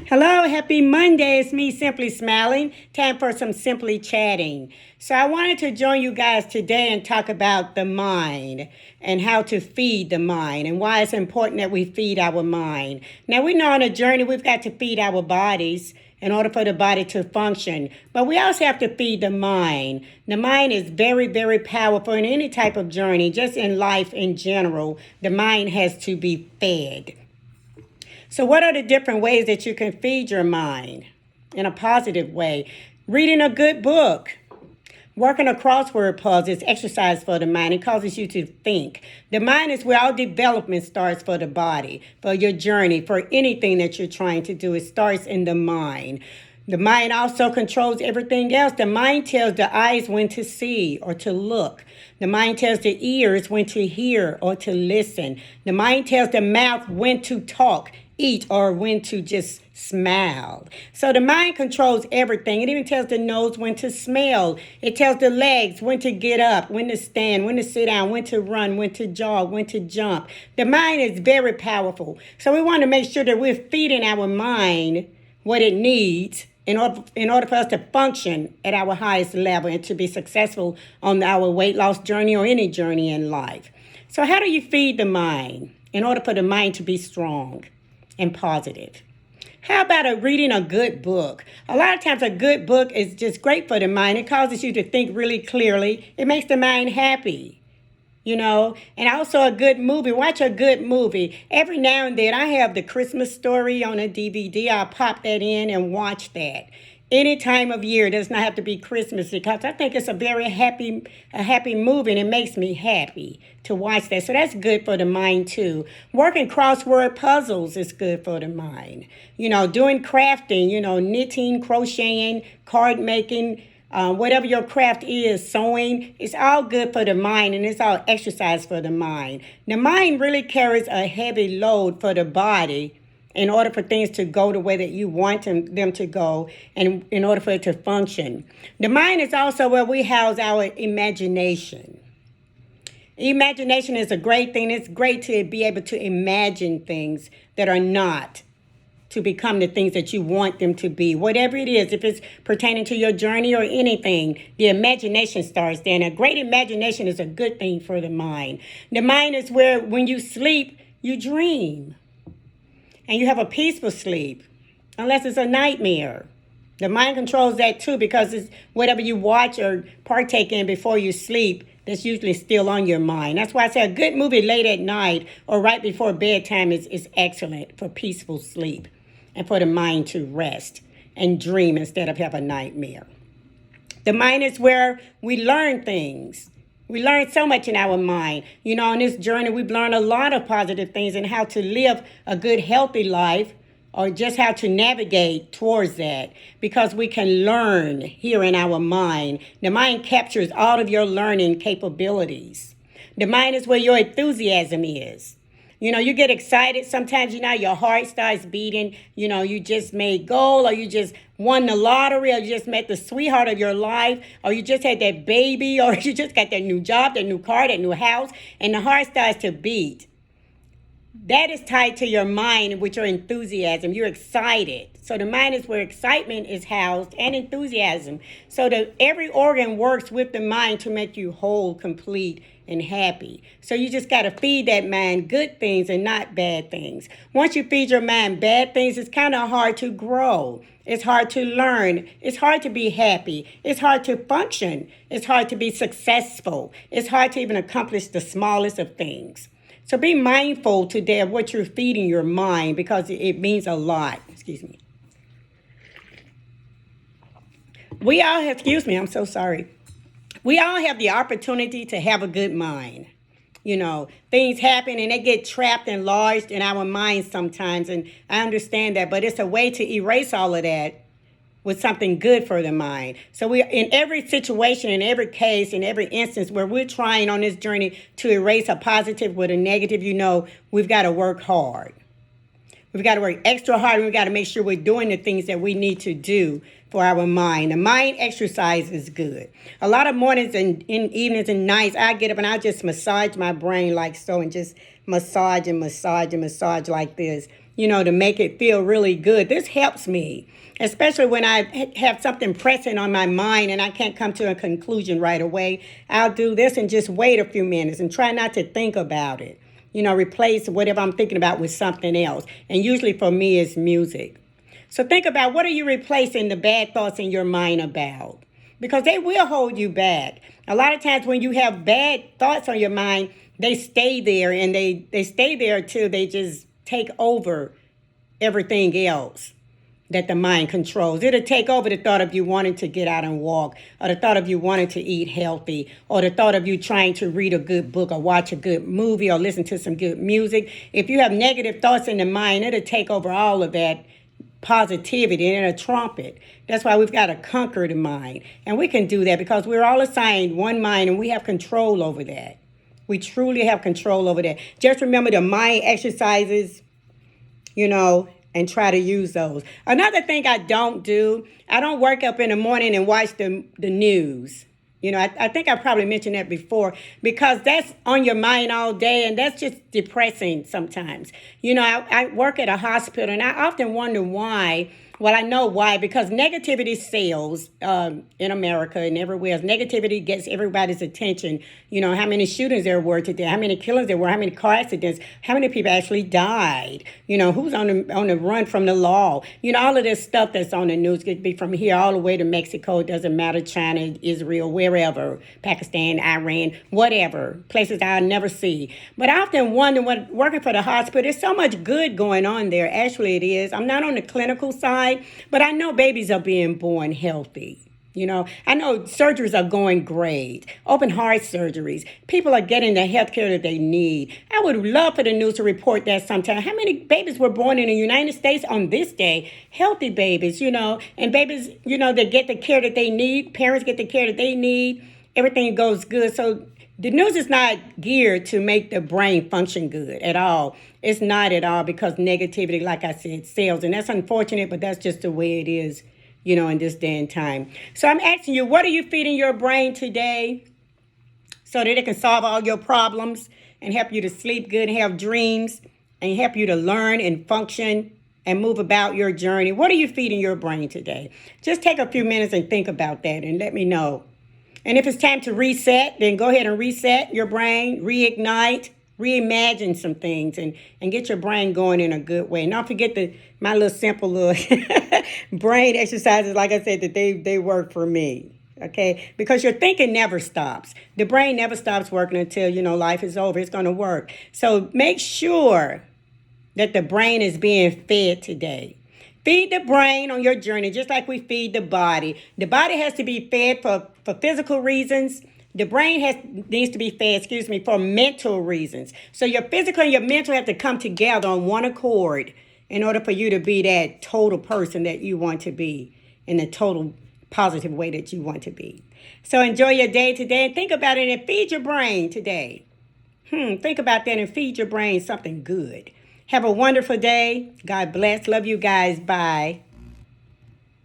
Hello, happy Monday. It's me, Simply Smiling. Time for some Simply Chatting. So, I wanted to join you guys today and talk about the mind and how to feed the mind and why it's important that we feed our mind. Now, we know on a journey we've got to feed our bodies in order for the body to function, but we also have to feed the mind. The mind is very, very powerful in any type of journey, just in life in general. The mind has to be fed. So, what are the different ways that you can feed your mind in a positive way? Reading a good book, working a crossword puzzle is exercise for the mind. It causes you to think. The mind is where all development starts for the body, for your journey, for anything that you're trying to do. It starts in the mind. The mind also controls everything else. The mind tells the eyes when to see or to look. The mind tells the ears when to hear or to listen. The mind tells the mouth when to talk, eat, or when to just smile. So the mind controls everything. It even tells the nose when to smell. It tells the legs when to get up, when to stand, when to sit down, when to run, when to jog, when to jump. The mind is very powerful. So we want to make sure that we're feeding our mind what it needs in order for us to function at our highest level and to be successful on our weight loss journey or any journey in life. So how do you feed the mind in order for the mind to be strong and positive? How about reading a good book? A lot of times a good book is just great for the mind. It causes you to think really clearly. It makes the mind happy. And also a good movie. Watch a good movie. Every now and then I have the Christmas Story on a DVD. I'll pop that in and watch that. Any time of year, it does not have to be Christmas, because I think it's a very happy movie, and it makes me happy to watch that. So that's good for the mind too. Working crossword puzzles is good for the mind. Doing crafting, knitting, crocheting, card making, whatever your craft is, sewing, it's all good for the mind, and it's all exercise for the mind. The mind really carries a heavy load for the body in order for things to go the way that you want them to go, and in order for it to function. The mind is also where we house our imagination. Imagination is a great thing. It's great to be able to imagine things that are not, to become the things that you want them to be. Whatever it is, if it's pertaining to your journey or anything, the imagination starts there. And a great imagination is a good thing for the mind. The mind is where, when you sleep, you dream. And you have a peaceful sleep, unless it's a nightmare. The mind controls that too, because it's whatever you watch or partake in before you sleep, that's usually still on your mind. That's why I say a good movie late at night or right before bedtime is excellent for peaceful sleep and for the mind to rest and dream instead of have a nightmare. The mind is where we learn things. We learn so much in our mind. On this journey, we've learned a lot of positive things and how to live a good, healthy life, or just how to navigate towards that, because we can learn here in our mind. The mind captures all of your learning capabilities. The mind is where your enthusiasm is. You get excited. Sometimes, your heart starts beating. You just made goal, or you just won the lottery, or you just met the sweetheart of your life, or you just had that baby, or you just got that new job, that new car, that new house, and the heart starts to beat. That is tied to your mind with your enthusiasm. You're excited. So the mind is where excitement is housed, and enthusiasm. So that every organ works with the mind to make you whole, complete, and happy. So you just got to feed that mind good things and not bad things. Once you feed your mind bad things, it's kind of hard to grow. It's hard to learn. It's hard to be happy. It's hard to function. It's hard to be successful. It's hard to even accomplish the smallest of things. So be mindful today of what you're feeding your mind, because it means a lot. Excuse me. I'm so sorry. We all have the opportunity to have a good mind. Things happen and they get trapped and lodged in our minds sometimes. And I understand that, but it's a way to erase all of that with something good for the mind. So we, in every situation, in every case, in every instance where we're trying on this journey to erase a positive with a negative, we've got to work hard. We've got to work extra hard, and we've got to make sure we're doing the things that we need to do for our mind. The mind exercise is good. A lot of mornings and in evenings and nights, I get up and I just massage my brain like so, and just massage and massage and massage like this. to make it feel really good. This helps me, especially when I have something pressing on my mind and I can't come to a conclusion right away. I'll do this and just wait a few minutes and try not to think about it. Replace whatever I'm thinking about with something else. And usually for me, it's music. So think about, what are you replacing the bad thoughts in your mind about? Because they will hold you back. A lot of times when you have bad thoughts on your mind, they stay there, and they stay there till they just take over everything else that the mind controls. It'll take over the thought of you wanting to get out and walk, or the thought of you wanting to eat healthy, or the thought of you trying to read a good book or watch a good movie or listen to some good music. If you have negative thoughts in the mind, it'll take over all of that positivity and it'll trump it. That's why we've got to conquer the mind. And we can do that because we're all assigned one mind and we have control over that. We truly have control over that. Just remember the mind exercises, and try to use those. Another thing I don't do, I don't wake up in the morning and watch the news. I think I probably mentioned that before, because that's on your mind all day, and that's just depressing sometimes. I work at a hospital, and I often wonder why. Well, I know why, because negativity sells in America and everywhere else. Negativity gets everybody's attention. How many shootings there were today, how many killings there were, how many car accidents, how many people actually died, who's on the run from the law. All of this stuff that's on the news could be from here all the way to Mexico. It doesn't matter, China, Israel, wherever, Pakistan, Iran, whatever, places I'll never see. But I often wonder, when working for the hospital, there's so much good going on there. Actually, it is. I'm not on the clinical side, but I know babies are being born healthy. I know surgeries are going great. Open heart surgeries. People are getting the health care that they need. I would love for the news to report that sometime. How many babies were born in the United States on this day? Healthy babies, and babies, they get the care that they need. Parents get the care that they need. Everything goes good. So the news is not geared to make the brain function good at all. It's not at all, because negativity, like I said, sells. And that's unfortunate, but that's just the way it is, in this day and time. So I'm asking you, what are you feeding your brain today so that it can solve all your problems and help you to sleep good and have dreams and help you to learn and function and move about your journey? What are you feeding your brain today? Just take a few minutes and think about that and let me know. And if it's time to reset, then go ahead and reset your brain, reignite, reimagine some things, and get your brain going in a good way. And don't forget my little simple little brain exercises, like I said, that they work for me. Okay? Because your thinking never stops. The brain never stops working until, life is over. It's going to work. So make sure that the brain is being fed today. Feed the brain on your journey, just like we feed the body. The body has to be fed for physical reasons. The brain needs to be fed, for mental reasons. So your physical and your mental have to come together on one accord in order for you to be that total person that you want to be, in the total positive way that you want to be. So enjoy your day today and think about it and feed your brain today. Think about that and feed your brain something good. Have a wonderful day. God bless. Love you guys. Bye.